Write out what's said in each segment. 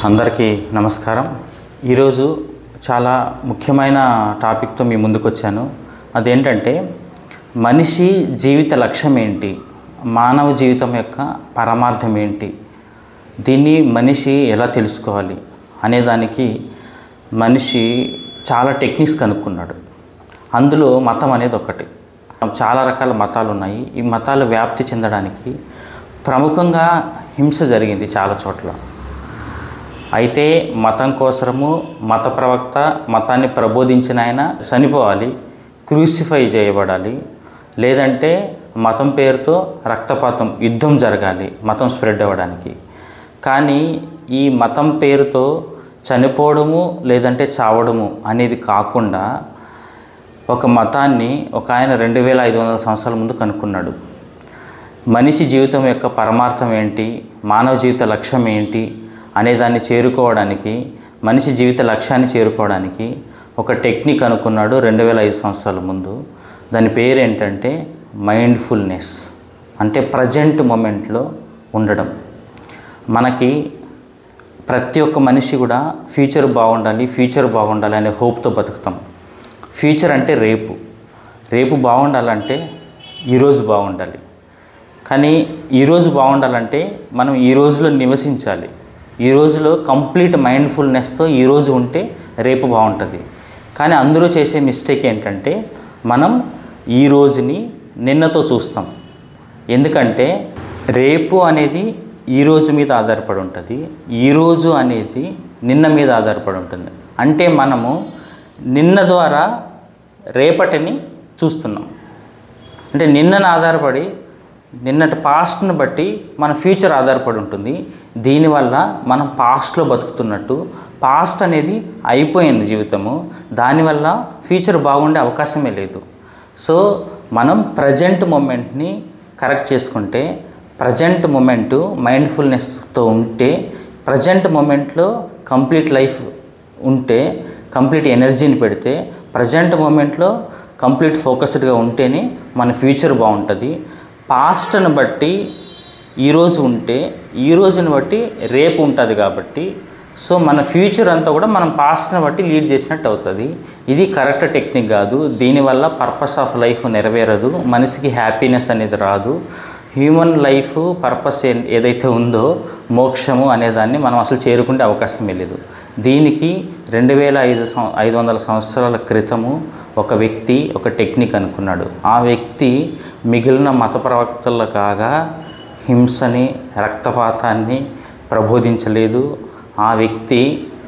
అందరికీ నమస్కారం. ఈరోజు చాలా ముఖ్యమైన టాపిక్తో మీ ముందుకు వచ్చాను. అదేంటంటే మనిషి జీవిత లక్ష్యం ఏంటి, మానవ జీవితం యొక్క పరమార్థం ఏంటి, దీన్ని మనిషి ఎలా తెలుసుకోవాలి అనేదానికి మనిషి చాలా టెక్నిక్స్ కనుక్కున్నాడు. అందులో మతం అనేది ఒకటి. చాలా రకాల మతాలు ఉన్నాయి. ఈ మతాలు వ్యాప్తి చెందడానికి ప్రముఖంగా హింస జరిగింది చాలా చోట్ల. అయితే మతం కోసము మత ప్రవక్త మతాన్ని ప్రబోధించిన ఆయన చనిపోవాలి, క్రూసిఫై చేయబడాలి, లేదంటే మతం పేరుతో రక్తపాతం యుద్ధం జరగాలి మతం స్ప్రెడ్ అవ్వడానికి. కానీ ఈ మతం పేరుతో చనిపోవడము లేదంటే చావడము అనేది కాకుండా ఒక మతాన్ని ఒక ఆయన 2500 సంవత్సరాల ముందు కనుక్కున్నాడు. మనిషి జీవితం యొక్క పరమార్థం ఏంటి, మానవ జీవిత లక్ష్యం ఏంటి అనేదాన్ని చేరుకోవడానికి, మనిషి జీవిత లక్ష్యాన్ని చేరుకోవడానికి ఒక టెక్నిక్ అనుకున్నాడు 2500 సంవత్సరాల ముందు. దాని పేరు ఏంటంటే మైండ్ఫుల్నెస్, అంటే ప్రజెంట్ మూమెంట్లో ఉండడం. మనకి ప్రతి ఒక్క మనిషి కూడా ఫ్యూచర్ బాగుండాలి అనే హోప్తో బతుకుతాం. ఫ్యూచర్ అంటే రేపు బాగుండాలంటే ఈరోజు బాగుండాలి. కానీ ఈరోజు బాగుండాలంటే మనం ఈ రోజులో నివసించాలి. ఈ రోజులో కంప్లీట్ మైండ్ఫుల్నెస్తో ఈరోజు ఉంటే రేపు బాగుంటుంది. కానీ అందరూ చేసే మిస్టేక్ ఏంటంటే మనం ఈ రోజుని నిన్నతో చూస్తాం. ఎందుకంటే రేపు అనేది ఈరోజు మీద ఆధారపడి ఉంటుంది, ఈరోజు అనేది నిన్న మీద ఆధారపడి ఉంటుంది. అంటే మనము నిన్న ద్వారా రేపటిని చూస్తున్నాం. అంటే నిన్నను ఆధారపడి నిన్నటి పాస్ట్ని బట్టి మన ఫ్యూచర్ ఆధారపడి ఉంటుంది. దీనివల్ల మనం పాస్ట్లో బతుకుతున్నట్టు, పాస్ట్ అనేది అయిపోయింది జీవితము, దానివల్ల ఫ్యూచర్ బాగుండే అవకాశమే లేదు. సో మనం ప్రజెంట్ మూమెంట్ని కరెక్ట్ చేసుకుంటే, ప్రజెంట్ మూమెంటు మైండ్ఫుల్నెస్తో ఉంటే, ప్రజెంట్ మూమెంట్లో కంప్లీట్ లైఫ్ ఉంటే, కంప్లీట్ ఎనర్జీని పెడితే, ప్రజెంట్ మూమెంట్లో కంప్లీట్ ఫోకస్డ్గా ఉంటేనే మన ఫ్యూచర్ బాగుంటుంది. పాస్ట్ని బట్టి ఈరోజు ఉంటే ఈ రోజుని బట్టి రేపు ఉంటుంది కాబట్టి సో మన ఫ్యూచర్ అంతా కూడా మనం పాస్ట్ని బట్టి లీడ్ చేసినట్టు అవుతుంది. ఇది కరెక్ట్ టెక్నిక్ కాదు. దీనివల్ల పర్పస్ ఆఫ్ లైఫ్ నెరవేరదు, మనిషికి హ్యాపీనెస్ అనేది రాదు. హ్యూమన్ లైఫ్ పర్పస్ ఏదైతే ఉందో మోక్షము అనేదాన్ని మనం అసలు చేరుకునే అవకాశమే లేదు. దీనికి 2500 సంవత్సరాల క్రితము ఒక వ్యక్తి ఒక టెక్నిక్ అనుకున్నాడు. ఆ వ్యక్తి మిగిలిన మత ప్రవక్తల కాగా హింసని, రక్తపాతాన్ని ప్రబోధించలేదు. ఆ వ్యక్తి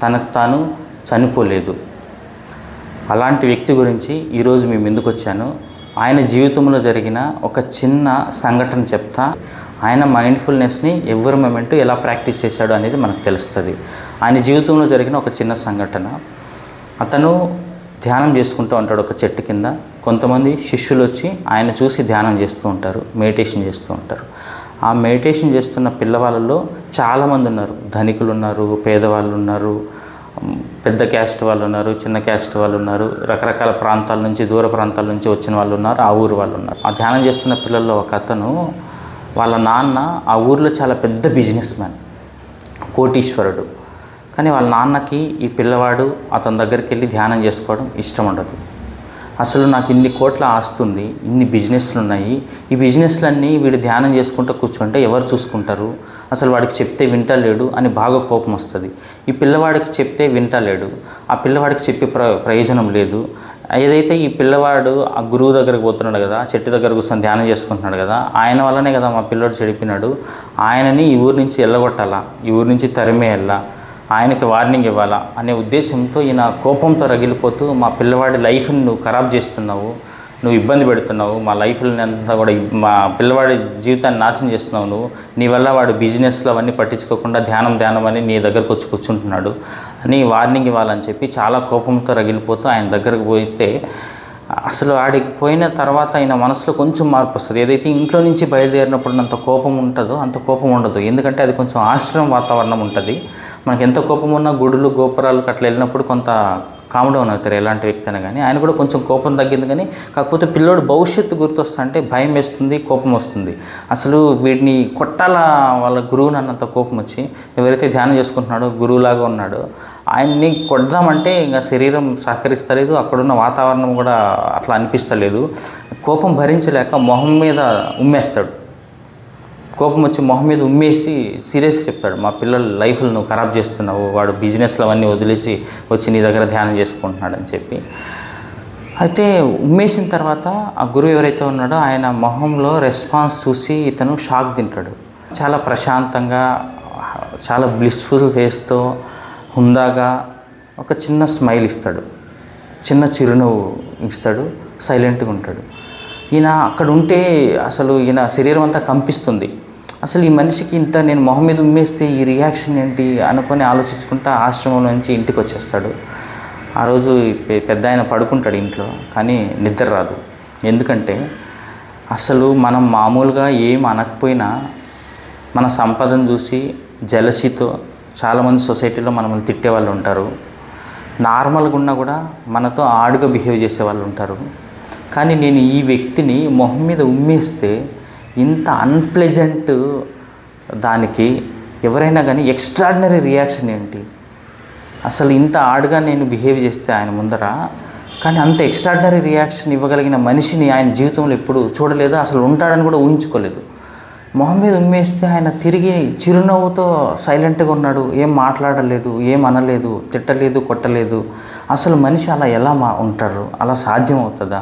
తనకు తాను చనిపోలేదు. అలాంటి వ్యక్తి గురించి ఈరోజు మీ ముందుకు వచ్చాను. ఆయన జీవితంలో జరిగిన ఒక చిన్న సంఘటన చెప్తా. ఆయన మైండ్ఫుల్నెస్ని ఎవరి మూమెంట్ ఎలా ప్రాక్టీస్ చేశాడు అనేది మనకు తెలుస్తుంది. ఆయన జీవితంలో జరిగిన ఒక చిన్న సంఘటన. అతను ధ్యానం చేసుకుంటూ ఉంటాడు ఒక చెట్టు కింద. కొంతమంది శిష్యులు వచ్చి ఆయన చూసి ధ్యానం చేస్తూ ఉంటారు, మెడిటేషన్ చేస్తూ ఉంటారు. ఆ మెడిటేషన్ చేస్తున్న పిల్లవాళ్ళలో చాలామంది ఉన్నారు. ధనికులు ఉన్నారు, పేదవాళ్ళు ఉన్నారు, పెద్ద క్యాస్ట్ వాళ్ళు ఉన్నారు, చిన్న క్యాస్ట్ వాళ్ళు ఉన్నారు, రకరకాల ప్రాంతాల నుంచి, దూర ప్రాంతాల నుంచి వచ్చిన వాళ్ళు ఉన్నారు, ఆ ఊరు వాళ్ళు ఉన్నారు. ఆ ధ్యానం చేస్తున్న పిల్లల్లో ఒక అతను, వాళ్ళ నాన్న ఆ ఊరిలో చాలా పెద్ద బిజినెస్ మ్యాన్, కోటీశ్వరుడు. కానీ వాళ్ళ నాన్నకి ఈ పిల్లవాడు అతని దగ్గరికి వెళ్ళి ధ్యానం చేసుకోవడం ఇష్టం ఉండదు. అసలు నాకు ఇన్ని కోట్ల ఆస్తుంది, ఇన్ని బిజినెస్లు ఉన్నాయి, ఈ బిజినెస్లన్నీ వీడు ధ్యానం చేసుకుంటూ కూర్చుంటే ఎవరు చూసుకుంటారు, అసలు వాడికి చెప్తే వింటలేడు అని బాగా కోపం వస్తుంది. ఈ పిల్లవాడికి చెప్తే వింటలేడు, ఆ పిల్లవాడికి చెప్పే ప్రయోజనం లేదు. ఏదైతే ఈ పిల్లవాడు ఆ గురువు దగ్గరకు పోతున్నాడు కదా, చెట్టు దగ్గర కూర్చొని ధ్యానం చేసుకుంటున్నాడు కదా, ఆయన వల్లనే కదా మా పిల్లవాడు చెడిపినాడు, ఆయనని ఈ ఊరి నుంచి వెళ్ళగొట్టాలా, ఈ ఊరి నుంచి తరిమేయాలా, ఆయనకి వార్నింగ్ ఇవ్వాలా అనే ఉద్దేశంతో ఈయన కోపంతో రగిలిపోతూ, మా పిల్లవాడి లైఫ్ని నువ్వు ఖరాబ్ చేస్తున్నావు, నువ్వు ఇబ్బంది పెడుతున్నావు, మా లైఫ్ని అంతా కూడా మా పిల్లవాడి జీవితాన్ని నాశనం చేస్తున్నావు, నీ వల్ల వాడు బిజినెస్లో అవన్నీ పట్టించుకోకుండా ధ్యానం అని నీ దగ్గరకు వచ్చి కూర్చుంటున్నాడు అని వార్నింగ్ ఇవ్వాలని చెప్పి చాలా కోపంతో రగిలిపోతూ ఆయన దగ్గరకు పోతే, అసలు ఆడికి పోయిన తర్వాత ఆయన మనసులో కొంచెం మార్పు వస్తుంది. ఏదైతే ఇంట్లో నుంచి బయలుదేరినప్పుడు అంత కోపం ఉంటుందో అంత కోపం ఉండదు. ఎందుకంటే అది కొంచెం ఆశ్రమం వాతావరణం ఉంటుంది. మనకి ఎంత కోపం ఉన్నా గుడులు గోపురాలకు అట్లా వెళ్ళినప్పుడు కొంత కామ్ డౌన్ అవుతారు ఎలాంటి వ్యక్తి అయినా కానీ. ఆయన కూడా కొంచెం కోపం తగ్గింది, కానీ కాకపోతే పిల్లోడు భవిష్యత్తు గుర్తొస్తా అంటే భయం వేస్తుంది, కోపం వస్తుంది. అసలు వీడిని కొట్టాలా వాళ్ళ గురువుని అన్నంత కోపం వచ్చి, ఎవరైతే ధ్యానం చేసుకుంటున్నాడో గురువులాగా ఉన్నాడో ఆయన్ని కొడదామంటే ఇంకా శరీరం సహకరిస్తలేదు, అక్కడున్న వాతావరణం కూడా అట్లా అనిపిస్తలేదు. కోపం భరించలేక మొహం మీద ఉమ్మేస్తాడు. కోపం వచ్చి మొహం మీద ఉమ్మేసి సీరియస్గా చెప్తాడు, మా పిల్లల లైఫ్లు నువ్వు ఖరాబ్ చేస్తున్నావు, వాడు బిజినెస్లు అవన్నీ వదిలేసి వచ్చి నీ దగ్గర ధ్యానం చేసుకుంటున్నాడు అని చెప్పి. అయితే ఉమ్మేసిన తర్వాత ఆ గురువు ఎవరైతే ఉన్నాడో ఆయన మొహంలో రెస్పాన్స్ చూసి ఇతను షాక్ తింటాడు. చాలా ప్రశాంతంగా, చాలా బ్లిస్ఫుల్ ఫేస్తో, హుందాగా ఒక చిన్న స్మైల్ ఇస్తాడు, చిన్న చిరునవ్వు ఇస్తాడు, సైలెంట్గా ఉంటాడు. ఈయన అక్కడ ఉంటే అసలు ఈయన శరీరం అంతా కంపిస్తుంది. అసలు ఈ మనిషికి ఇంత నేను మొహం మీద ఉమ్మేస్తే ఈ రియాక్షన్ ఏంటి అనుకొని ఆలోచించుకుంటా ఆశ్రమం నుంచి ఇంటికి వచ్చేస్తాడు. ఆ రోజు పెద్ద ఆయన పడుకుంటాడు ఇంట్లో, కానీ నిద్ర రాదు. ఎందుకంటే అసలు మనం మామూలుగా ఏం అనకపోయినా మన సంపదను చూసి జలసీతో చాలామంది సొసైటీలో మనల్ని తిట్టే వాళ్ళు ఉంటారు. నార్మల్గా ఉన్నా కూడా మనతో ఆడుగా బిహేవ్ చేసే వాళ్ళు ఉంటారు. కానీ నేను ఈ వ్యక్తిని మొహం మీద ఉమ్మేస్తే ఇంత అన్ప్లెజెంట్ దానికి ఎవరైనా కానీ ఎక్స్ట్రాడినరీ రియాక్షన్ ఏంటి, అసలు ఇంత ఆడుగా నేను బిహేవ్ చేస్తే ఆయన ముందర, కానీ అంత ఎక్స్ట్రాడినరీ రియాక్షన్ ఇవ్వగలిగిన మనిషిని ఆయన జీవితంలో ఎప్పుడు చూడలేదు, అసలు ఉంటాడని కూడా ఊహించుకోలేదు. మొహం మీద ఉమ్మేస్తే ఆయన తిరిగి చిరునవ్వుతో సైలెంట్గా ఉన్నాడు, ఏం మాట్లాడలేదు, ఏం అనలేదు, తిట్టలేదు, కొట్టలేదు. అసలు మనిషి అలా ఎలా ఉంటారు, అలా సాధ్యం అవుతుందా?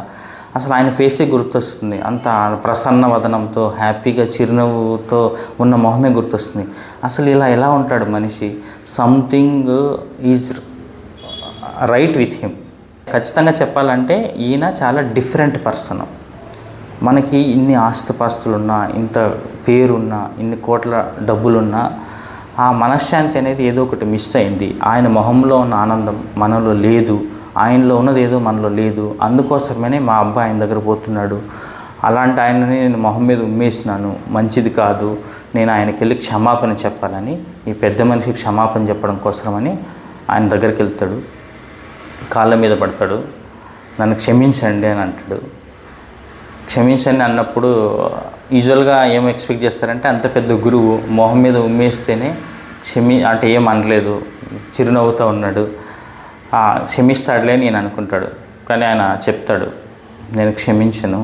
అసలు ఆయన ఫేసే గుర్తొస్తుంది, అంత ప్రసన్న వదనంతో హ్యాపీగా చిరునవ్వుతో ఉన్న మొహమే గుర్తొస్తుంది. అసలు ఇలా ఎలా ఉంటాడు మనిషి? Something is right with him. ఖచ్చితంగా చెప్పాలంటే ఈయన చాలా డిఫరెంట్ పర్సన్. మనకి ఇన్ని ఆస్తిపాస్తులున్నా, ఇంత పేరున్నా, ఇన్ని కోట్ల డబ్బులున్నా ఆ మనశ్శాంతి అనేది ఏదో ఒకటి మిస్ అయింది. ఆయన మొహంలో ఉన్న ఆనందం మనలో లేదు, ఆయనలో ఉన్నది ఏదో మనలో లేదు. అందుకోసమనే మా అబ్బాయి ఆయన దగ్గర పోతున్నాడు, అలాంటి ఆయనని నేను మొహం మీద ఉమ్మేసినాను, మంచిది కాదు, నేను ఆయనకి వెళ్ళి క్షమాపణ చెప్పాలని, ఈ పెద్ద మనిషికి క్షమాపణ చెప్పడం కోసమని ఆయన దగ్గరికి వెళ్తాడు. కాళ్ళ మీద పడతాడు, నన్ను క్షమించండి అని అంటాడు. క్షమించండి అన్నప్పుడు యూజువల్గా ఏం ఎక్స్పెక్ట్ చేస్తారంటే అంత పెద్ద గురువు మొహం మీద ఉమ్మేస్తేనే అంటే ఏం అనలేదు, చిరునవ్వుతూ ఉన్నాడు, క్షమిస్తాడులే నేను అనుకుంటాడు. కానీ ఆయన చెప్తాడు, నేను క్షమించను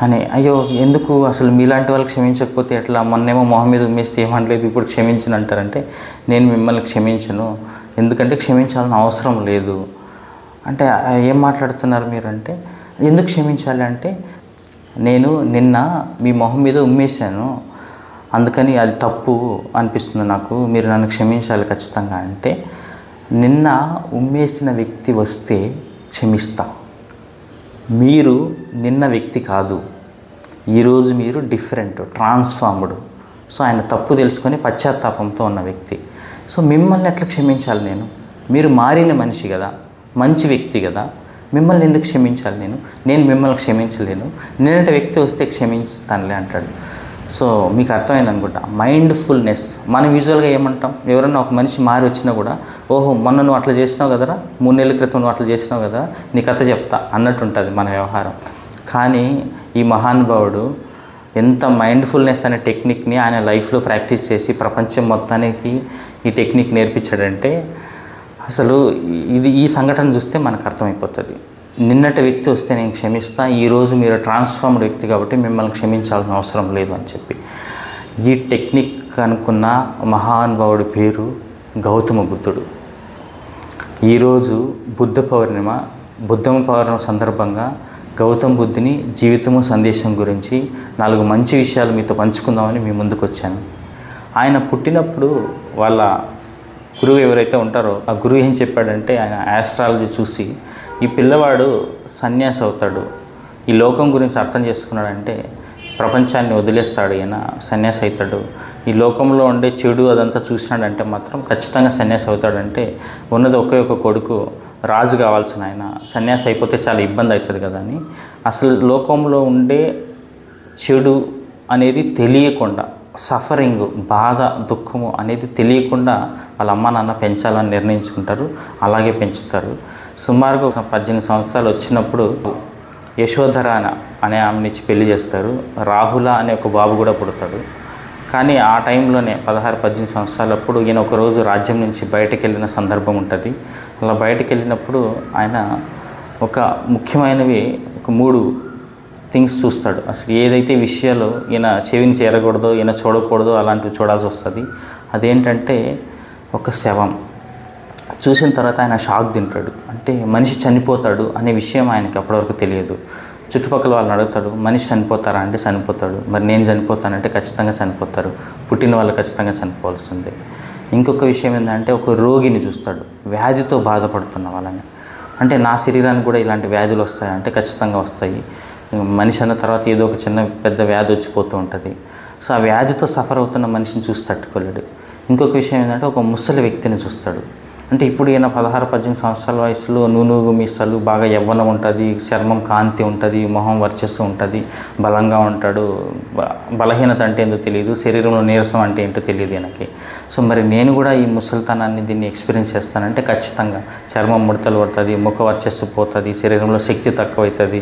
అని. అయ్యో ఎందుకు అసలు మీలాంటి వాళ్ళు క్షమించకపోతే ఎట్లా? మొన్నేమో మొహం మీద ఉమ్మేస్తే ఏమనలేదు, ఇప్పుడు క్షమించను అంటారంటే నేను మిమ్మల్ని క్షమించను, ఎందుకంటే క్షమించాలని అవసరం లేదు అంటే. ఏం మాట్లాడుతున్నారు మీరు అంటే, ఎందుకు క్షమించాలి అంటే, నేను నిన్న మీ మొహం మీద ఉమ్మేశాను, అందుకని అది తప్పు అనిపిస్తుంది నాకు, మీరు నన్ను క్షమించాలి ఖచ్చితంగా అంటే, నిన్న ఉమ్మేసిన వ్యక్తి వస్తే క్షమిస్తా, మీరు నిన్న వ్యక్తి కాదు, ఈరోజు మీరు డిఫరెంట్, ట్రాన్స్ఫార్మ్డ్. సో ఆయన తప్పు తెలుసుకొని పశ్చాత్తాపంతో ఉన్న వ్యక్తి. సో మిమ్మల్ని ఎట్లా క్షమించాలి నేను? మీరు మారిన మనిషి కదా, మంచి వ్యక్తి కదా, మిమ్మల్ని ఎందుకు క్షమించాలి నేను మిమ్మల్ని క్షమించలేను, నిన్నటి వ్యక్తి వస్తే క్షమిస్తానులే అంటాడు. సో మీకు అర్థమైంది అనుకుంటా మైండ్ఫుల్నెస్. మనం యూజువల్గా ఏమంటాం, ఎవరన్నా ఒక మనిషి మారి వచ్చినా కూడా, ఓహో మొన్న నువ్వు అట్లా చేసినావు కదరా, 3 నెలల క్రితం నువ్వు అట్లా చేసినావు కదా, నీ కథ చెప్తా అన్నట్టు ఉంటుంది మన వ్యవహారం. కానీ ఈ మహానుభావుడు ఎంత మైండ్ఫుల్నెస్ అనే టెక్నిక్ని ఆయన లైఫ్లో ప్రాక్టీస్ చేసి ప్రపంచం మొత్తానికి ఈ టెక్నిక్ నేర్పించాడంటే, అసలు ఈ సంఘటన చూస్తే మనకు అర్థమైపోతుంది. నిన్నటి వ్యక్తి వస్తే నేను క్షమిస్తా, ఈరోజు మీరు ట్రాన్స్ఫార్మ్డ్ వ్యక్తి కాబట్టి మిమ్మల్ని క్షమించాల్సిన అవసరం లేదు అని చెప్పి. ఈ టెక్నిక్ అనుకున్న మహానుభావుడి పేరు గౌతమ బుద్ధుడు. ఈరోజు బుద్ధ పౌర్ణమి సందర్భంగా గౌతమ బుద్ధుని జీవితము సందేశం గురించి 4 మంచి విషయాలు మీతో పంచుకుందామని మీ ముందుకు వచ్చాను. ఆయన పుట్టినప్పుడు వాళ్ళ గురువు ఎవరైతే ఉంటారో ఆ గురువు ఏం చెప్పాడంటే, ఆయన ఆస్ట్రాలజీ చూసి ఈ పిల్లవాడు సన్యాసి అవుతాడు, ఈ లోకం గురించి అర్థం చేసుకున్నాడంటే ప్రపంచాన్ని వదిలేస్తాడు, ఈయన సన్యాసి అవుతాడు, ఈ లోకంలో ఉండే చెడు అదంతా చూసినాడంటే మాత్రం ఖచ్చితంగా సన్యాసి అవుతాడంటే, ఉన్నది ఒకే ఒక కొడుకు రాజు కావాల్సిన ఆయన సన్యాసి అయిపోతే చాలా ఇబ్బంది అవుతుంది కదా అని, అసలు లోకంలో ఉండే చెడు అనేది తెలియకుండా సఫరింగ్, బాధ, దుఃఖము అనేది తెలియకుండా వాళ్ళ అమ్మ నాన్న పెంచాలని నిర్ణయించుకుంటారు. అలాగే పెంచుతారు. సుమారుగా 18 సంవత్సరాలు వచ్చినప్పుడు యశోధర అనే ఆమెనిచ్చి పెళ్లి చేస్తారు. రాహుల అనే ఒక బాబు కూడా పుడతాడు. కానీ ఆ టైంలోనే 16-18 సంవత్సరాలప్పుడు ఈయన ఒకరోజు రాజ్యం నుంచి బయటకు వెళ్ళిన సందర్భం ఉంటుంది. అలా బయటకు వెళ్ళినప్పుడు ఆయన ఒక ముఖ్యమైనవి ఒక 3 థింగ్స్ చూస్తాడు. అసలు ఏదైతే విషయాలు ఈయన చెవిని చేరకూడదో, ఈయన చూడకూడదో అలాంటివి చూడాల్సి వస్తుంది. అదేంటంటే ఒక శవం. చూసిన తర్వాత ఆయన షాక్ తింటాడు. అంటే మనిషి చనిపోతాడు అనే విషయం ఆయనకి అప్పటివరకు తెలియదు. చుట్టుపక్కల వాళ్ళని అడుగుతాడు, మనిషి చనిపోతారా అంటే చనిపోతాడు. మరి నేను చనిపోతానంటే ఖచ్చితంగా చనిపోతారు. పుట్టిన వాళ్ళు ఖచ్చితంగా చనిపోవాల్సిందే. ఇంకొక విషయం ఏంటంటే ఒక రోగిని చూస్తాడు, వ్యాధితో బాధపడుతున్న వాళ్ళని. అంటే నా శరీరానికి కూడా ఇలాంటి వ్యాధులు వస్తాయంటే ఖచ్చితంగా వస్తాయి. మనిషి అన్న తర్వాత ఏదో ఒక చిన్న పెద్ద వ్యాధి వచ్చిపోతూ ఉంటుంది. సో ఆ వ్యాధితో సఫర్ అవుతున్న మనిషిని చూసి తట్టుకోలేడు. ఇంకొక విషయం ఏంటంటే ఒక ముసలి వ్యక్తిని చూస్తాడు. అంటే ఇప్పుడు ఈయన 16-18 సంవత్సరాల వయసులో నూనూగు మీసాలు, బాగా యవ్వనం ఉంటుంది, చర్మం కాంతి ఉంటుంది, మొహం వర్చస్సు ఉంటుంది, బలంగా ఉంటాడు. బలహీనత అంటే ఏంటో తెలియదు, శరీరంలో నీరసం అంటే ఏంటో తెలియదు ఈయనకి. సో మరి నేను కూడా ఈ ముసలితనాన్ని దీన్ని ఎక్స్పీరియన్స్ చేస్తానంటే ఖచ్చితంగా చర్మం ముడతలు పడుతుంది, ముఖ వర్చస్సు పోతుంది, శరీరంలో శక్తి తక్కువవుతుంది,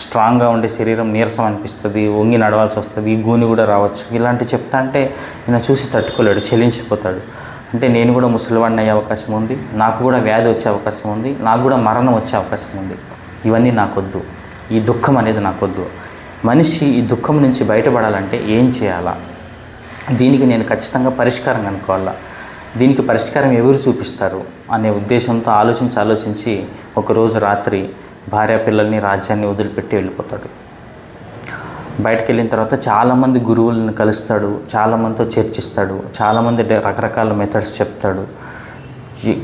స్ట్రాంగ్గా ఉండే శరీరం నీరసం అనిపిస్తుంది, వంగి నడవాల్సి వస్తుంది, గూని కూడా రావచ్చు. ఇలాంటి చెప్తా అంటే ఈయన చూసి తట్టుకోలేడు, చెలించిపోతాడు. అంటే నేను కూడా ముసలివాడిని అయ్యే అవకాశం ఉంది, నాకు కూడా వ్యాధి వచ్చే అవకాశం ఉంది, నాకు కూడా మరణం వచ్చే అవకాశం ఉంది. ఇవన్నీ నాకొద్దు, ఈ దుఃఖం అనేది నాకొద్దు. మనిషి ఈ దుఃఖం నుంచి బయటపడాలంటే ఏం చేయాలా, దీనికి నేను ఖచ్చితంగా పరిష్కారం కనుక్కోవాలా, దీనికి పరిష్కారం ఎవరు చూపిస్తారు అనే ఉద్దేశంతో ఆలోచించి ఒకరోజు రాత్రి భార్య పిల్లల్ని రాజ్యాన్ని వదిలిపెట్టి వెళ్ళిపోతాడు. బయటకు వెళ్ళిన తర్వాత చాలామంది గురువులను కలుస్తాడు, చాలామందితో చర్చిస్తాడు, చాలామంది రకరకాల మెథడ్స్ చెప్తాడు.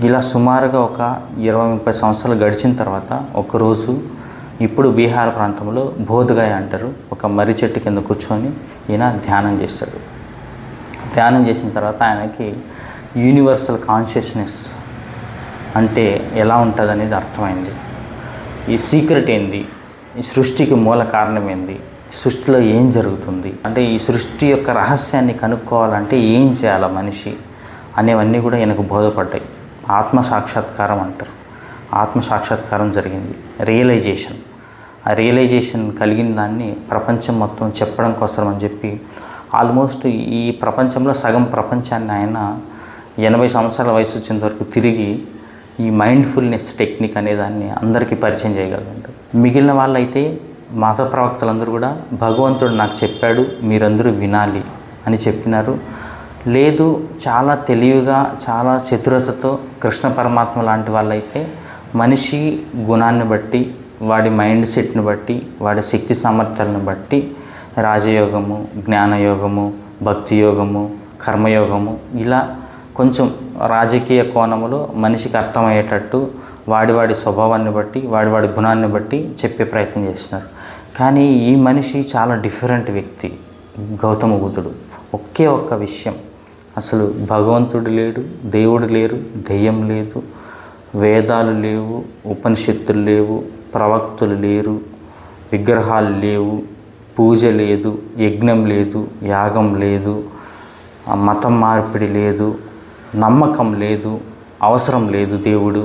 ఇలా సుమారుగా ఒక 20-30 సంవత్సరాలు గడిచిన తర్వాత ఒకరోజు ఇప్పుడు బీహార్ ప్రాంతంలో బోధగయ అంటారు, ఒక మర్రి చెట్టు కింద కూర్చొని ఈయన ధ్యానం చేస్తాడు. ధ్యానం చేసిన తర్వాత ఆయనకి యూనివర్సల్ కాన్షియస్నెస్ అంటే ఎలా ఉంటుంది అనేది అర్థమైంది. ఈ సీక్రెట్ ఏంది, ఈ సృష్టికి మూల కారణం ఏంది, సృష్టిలో ఏం జరుగుతుంది, అంటే ఈ సృష్టి యొక్క రహస్యాన్ని కనుక్కోవాలంటే ఏం చేయాలి మనిషి అనేవన్నీ కూడా ఈయనకు బోధపడ్డాయి. ఆత్మ సాక్షాత్కారం అంటారు. ఆత్మ సాక్షాత్కారం జరిగింది, రియలైజేషన్. ఆ రియలైజేషన్ కలిగిన దాన్ని ప్రపంచం మొత్తం చెప్పడం కోసం అని చెప్పి ఆల్మోస్ట్ ఈ ప్రపంచంలో సగం ప్రపంచాన్ని ఆయన 80 సంవత్సరాల వయసు వచ్చేంత వరకు తిరిగి ఈ మైండ్ఫుల్నెస్ టెక్నిక్ అనేదాన్ని అందరికీ పరిచయం చేయగలరు. మిగిలిన వాళ్ళైతే మత ప్రవక్తలందరూ కూడా భగవంతుడు నాకు చెప్పాడు, మీరందరూ వినాలి అని చెప్పినారు. లేదు చాలా తెలివిగా, చాలా చతురతతో కృష్ణ పరమాత్మ లాంటి వాళ్ళైతే మనిషి గుణాన్ని బట్టి, వాడి మైండ్ సెట్ని బట్టి, వాడి శక్తి సామర్థ్యాలను బట్టి రాజయోగము, జ్ఞానయోగము, భక్తి యోగము, కర్మయోగము ఇలా కొంచెం రాజకీయ కోణములో మనిషికి అర్థమయ్యేటట్టు వాడి స్వభావాన్ని బట్టి, వాడి గుణాన్ని బట్టి చెప్పే ప్రయత్నం చేసినారు. కానీ ఈ మనిషి చాలా డిఫరెంట్ వ్యక్తి, గౌతమ బుద్ధుడు. ఒకే ఒక్క విషయం, అసలు భగవంతుడు లేడు, దేవుడు లేరు, దెయ్యం లేదు, వేదాలు లేవు, ఉపనిషత్తులు లేవు, ప్రవక్తులు లేరు, విగ్రహాలు లేవు, పూజ లేదు, యజ్ఞం లేదు, యాగం లేదు, మతం మార్పిడి లేదు, నమ్మకం లేదు, అవసరం లేదు దేవుడు.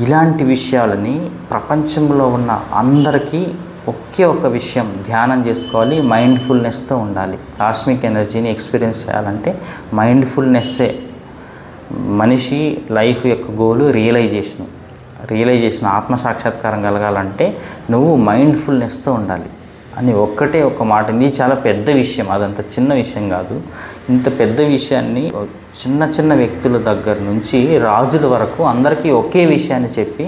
ఇలాంటి విషయాలని ప్రపంచంలో ఉన్న అందరికీ ఒకే ఒక్క విషయం ధ్యానం చేసుకోవాలి, మైండ్ఫుల్నెస్తో ఉండాలి. కాస్మిక్ ఎనర్జీని ఎక్స్పీరియన్స్ చేయాలంటే మైండ్ఫుల్నెస్సే. మనిషి లైఫ్ యొక్క గోలు రియలైజేషన్ ఆత్మసాక్షాత్కారం కలగాలంటే నువ్వు మైండ్ఫుల్నెస్తో ఉండాలి అని ఒక్కటే ఒక మాట. ఇది చాలా పెద్ద విషయం, అదంత చిన్న విషయం కాదు. ఇంత పెద్ద విషయాన్ని చిన్న వ్యక్తుల దగ్గర నుంచి రాజుల వరకు అందరికీ ఒకే విషయాన్ని చెప్పి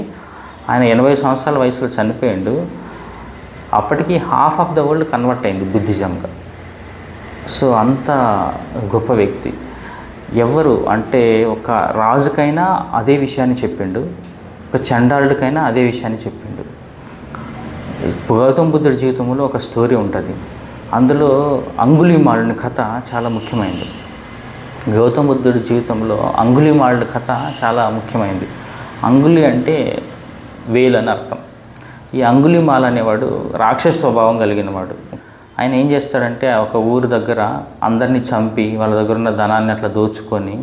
ఆయన 80 సంవత్సరాల వయసులో చనిపోయిండు. అప్పటికి half of the world convert అయింది బుద్ధిజంగా. సో అంత గొప్ప వ్యక్తి. ఎవరు అంటే ఒక రాజుకైనా అదే విషయాన్ని చెప్పిండు, ఒక చండాలుడికైనా అదే విషయాన్ని చెప్పిండు. గౌతమ బుద్ధుడి జీవితంలో ఒక స్టోరీ ఉంటుంది, అందులో అంగుళీమాలుని కథ చాలా ముఖ్యమైనది. గౌతమ బుద్ధుడి జీవితంలో అంగుళీమాలుడి కథ చాలా ముఖ్యమైనది. అంగుళి అంటే వేలు అని అర్థం. ఈ అంగుళీమాల అనేవాడు రాక్షస స్వభావం కలిగిన వాడు. ఆయన ఏం చేస్తాడంటే ఒక ఊరు దగ్గర అందరినీ చంపి వాళ్ళ దగ్గర ఉన్న ధనాన్ని అట్లా దోచుకొని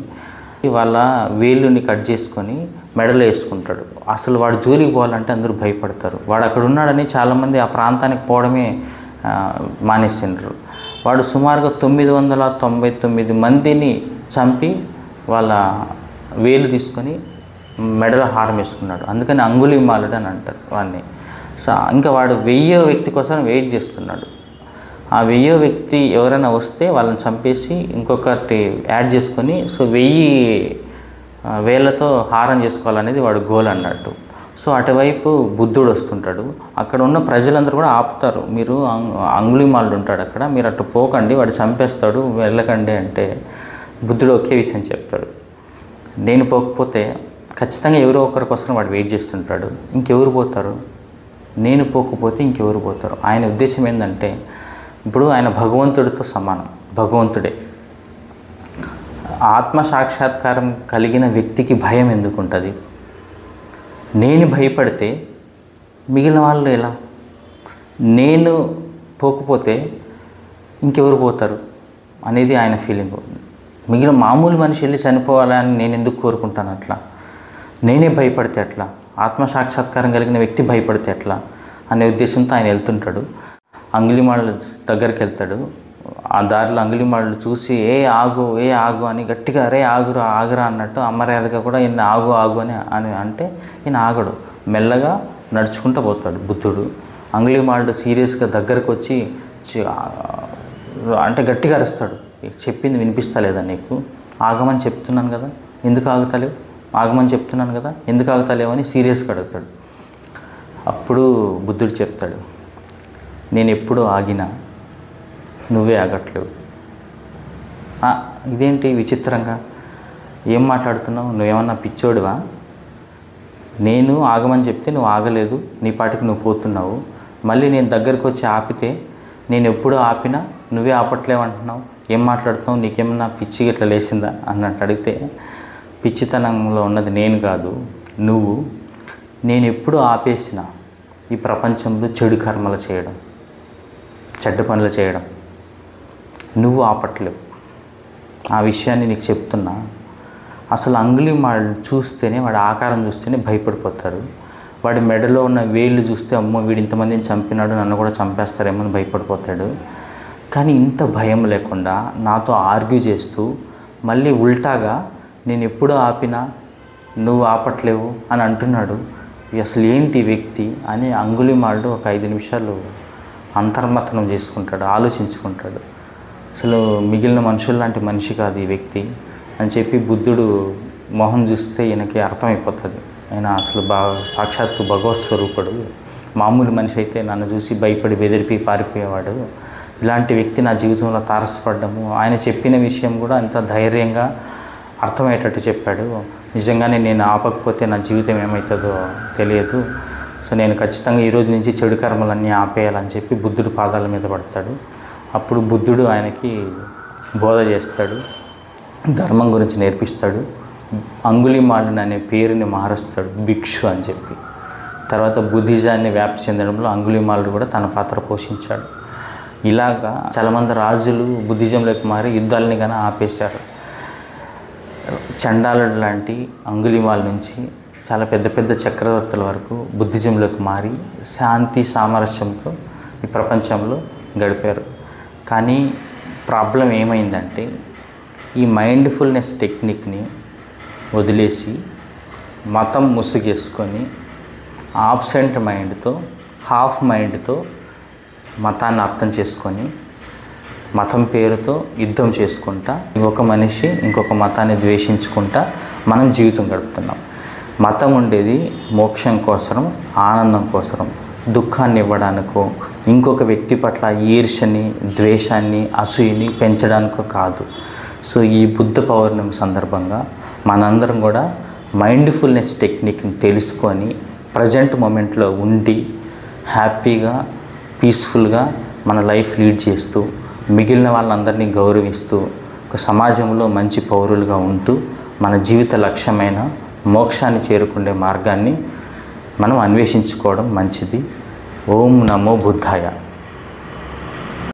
వాళ్ళ వేలుని కట్ చేసుకొని మెడలో వేసుకుంటాడు. అసలు వాడు జోలికి పోవాలంటే అందరూ భయపడతారు. వాడు అక్కడ ఉన్నాడని చాలామంది ఆ ప్రాంతానికి పోవడమే మానేసిండ్రు. వాడు సుమారుగా 999 మందిని చంపి వాళ్ళ వేలు తీసుకొని మెడలో హారం వేసుకున్నాడు. అందుకని అంగుళీమాలుడు అని అంటారు వాడిని. సో ఇంకా వాడు 1000వ వ్యక్తి కోసం వెయిట్ చేస్తున్నాడు. ఆ 1000వ వ్యక్తి ఎవరైనా వస్తే వాళ్ళని చంపేసి ఇంకొకటి యాడ్ చేసుకొని సో 1000 వేలతో హారం చేసుకోవాలనేది వాడు గోల్ అన్నట్టు. సో అటువైపు బుద్ధుడు వస్తుంటాడు. అక్కడ ఉన్న ప్రజలందరూ కూడా ఆపుతారు. మీరు అంగుళీమాలుడు ఉంటాడు అక్కడ, మీరు అటు పోకండి, వాడు చంపేస్తాడు, వెళ్ళకండి అంటే బుద్ధుడు ఒకే విషయం చెప్తాడు. నేను పోకపోతే ఖచ్చితంగా ఎవరో ఒకరి కోసం వాడు వెయిట్ చేస్తుంటాడు. ఇంకెవరు పోతారు? నేను పోకపోతే ఇంకెవరు పోతారు? ఆయన ఉద్దేశం ఏంటంటే ఇప్పుడు ఆయన భగవంతుడితో సమానం, భగవంతుడే. ఆత్మ సాక్షాత్కారం కలిగిన వ్యక్తికి భయం ఎందుకు ఉంటుంది? నేను భయపడితే మిగిలిన వాళ్ళు ఎలా? నేను పోకపోతే ఇంకెవరు పోతారు అనేది ఆయన ఫీలింగ్. మిగిలిన మామూలు మనిషి వెళ్ళి చనిపోవాలని నేను ఎందుకు కోరుకుంటాను? అట్లా నేనే భయపడితే ఎట్లా? ఆత్మ సాక్షాత్కారం కలిగిన వ్యక్తి భయపడితే ఎట్లా అనే ఉద్దేశంతో ఆయన వెళ్తుంటాడు. అంగుళీమాలుడు దగ్గరికి వెళ్తాడు. ఆ దారిలో అంగుళీమాలుడు చూసి ఏ ఆగు అని గట్టిగా అరే ఆగురా అన్నట్టు అమర్యాదగా కూడా ఈయన ఆగు అని అంటే ఈయన ఆగడు. మెల్లగా నడుచుకుంటూ పోతాడు బుద్ధుడు. అంగుళీమాలుడు సీరియస్గా దగ్గరకు వచ్చి అంటే గట్టిగా అరుస్తాడు. చెప్పింది వినిపిస్తలేదా నీకు? ఆగమని చెప్తున్నాను కదా, ఎందుకు ఆగుతలేవు? ఆగమని చెప్తున్నాను కదా, ఎందుకు ఆగుతలేవు అని సీరియస్గా అడుగుతాడు. అప్పుడు బుద్ధుడు చెప్తాడు, నేను ఎప్పుడు ఆగినా నువ్వే ఆగట్లేవు. ఇదేంటి విచిత్రంగా ఏం మాట్లాడుతున్నావు? నువ్వేమన్నా పిచ్చోడివా? నేను ఆగమని చెప్తే నువ్వు ఆగలేదు, నీ పాటికి నువ్వు పోతున్నావు. మళ్ళీ నేను దగ్గరికి వచ్చి ఆపితే నేను ఎప్పుడూ ఆపినా నువ్వే ఆపట్లేవు అంటున్నావు. ఏం మాట్లాడుతున్నావు? నీకేమన్నా పిచ్చి ఇట్లా లేచిందా అన్నట్టు అడిగితే, పిచ్చితనంలో ఉన్నది నేను కాదు నువ్వు. నేను ఎప్పుడు ఆపేసిన ఈ ప్రపంచంలో చెడు కర్మలు చేయడం, చెడ్డ పనులు చేయడం, నువ్వు ఆపట్లేవు. ఆ విషయాన్ని నీకు చెప్తున్నా. అసలు అంగుళీమాలుడు చూస్తేనే, వాడి ఆకారం చూస్తేనే భయపడిపోతారు. వాడి మెడలో ఉన్న వేళ్ళు చూస్తే అమ్మో వీడు ఇంతమందిని చంపినాడు, నన్ను కూడా చంపేస్తారేమో అని భయపడిపోతాడు. కానీ ఇంత భయం లేకుండా నాతో ఆర్గ్యూ చేస్తూ మళ్ళీ ఉల్టాగా నేను ఎప్పుడు ఆపినా నువ్వు ఆపట్లేవు అని అంటున్నాడు. అసలు ఏంటి వ్యక్తి అని అంగుళీమాలుడు ఒక 5 నిమిషాలు అంతర్మథనం చేసుకుంటాడు, ఆలోచించుకుంటాడు. అసలు మిగిలిన మనుషులు లాంటి మనిషి కాదు ఈ వ్యక్తి అని చెప్పి బుద్ధుడు మొహం చూస్తే ఈయనకి అర్థమైపోతుంది. ఆయన అసలు సాక్షాత్తు భగవత్ స్వరూపుడు. మామూలు మనిషి అయితే నన్ను చూసి భయపడి బెదిరిపి పారిపోయేవాడు. ఇలాంటి వ్యక్తి నా జీవితంలో తారసపడ్డము. ఆయన చెప్పిన విషయం కూడా అంత ధైర్యంగా అర్థమయ్యేటట్టు చెప్పాడు. నిజంగానే నేను ఆపకపోతే నా జీవితం ఏమవుతుందో తెలియదు. సో నేను ఖచ్చితంగా ఈరోజు నుంచి చెడు కర్మలన్నీ ఆపేయాలని చెప్పి బుద్ధుడు పాదాల మీద పడతాడు. అప్పుడు బుద్ధుడు ఆయనకి బోధ చేస్తాడు, ధర్మం గురించి నేర్పిస్తాడు. అంగుళీమాలుడు అనే పేరుని మారుస్తాడు భిక్షు అని చెప్పి. తర్వాత బుద్ధిజాన్ని వ్యాప్తి చెందడంలో అంగుళీమాలుడు కూడా తన పాత్ర పోషించాడు. ఇలాగా చాలామంది రాజులు బుద్ధిజంలోకి మారి యుద్ధాలని కానీ ఆపేశారు. చండాలుడు లాంటి అంగుళీమాల నుంచి చాలా పెద్ద పెద్ద చక్రవర్తుల వరకు బుద్ధిజంలోకి మారి శాంతి సామరస్యంతో ఈ ప్రపంచంలో గడిపారు. కానీ ప్రాబ్లం ఏమైందంటే ఈ మైండ్ఫుల్నెస్ టెక్నిక్ని వదిలేసి మతం ముసుగేసుకొని ఆబ్సెంట్ మైండ్తో, హాఫ్ మైండ్తో మతాన్ని అర్థం చేసుకొని మతం పేరుతో యుద్ధం చేసుకుంటా ఒక మనిషి ఇంకొక మతాన్ని ద్వేషించుకుంటా మనం జీవితం గడుపుతున్నాం. మతం ఉండేది మోక్షం కోసం, ఆనందం కోసం, దుఃఖాన్ని ఇవ్వడానికో ఇంకొక వ్యక్తి పట్ల ఈర్ష్యని, ద్వేషాన్ని, అసూయని పెంచడానికో కాదు. సో ఈ బుద్ధ పౌర్ణమి సందర్భంగా మనందరం కూడా మైండ్ఫుల్నెస్ టెక్నిక్ని తెలుసుకొని ప్రజెంట్ మూమెంట్లో ఉండి హ్యాపీగా, పీస్ఫుల్గా మన లైఫ్ లీడ్ చేస్తూ మిగిలిన వాళ్ళందరినీ గౌరవిస్తూ ఒక సమాజంలో మంచి పౌరులుగా ఉంటూ మన జీవిత లక్ష్యమైన మోక్షాన్ని చేరుకునే మార్గాన్ని మనం అన్వేషించుకోవడం మంచిది. ఓం నమో బుద్ధాయ.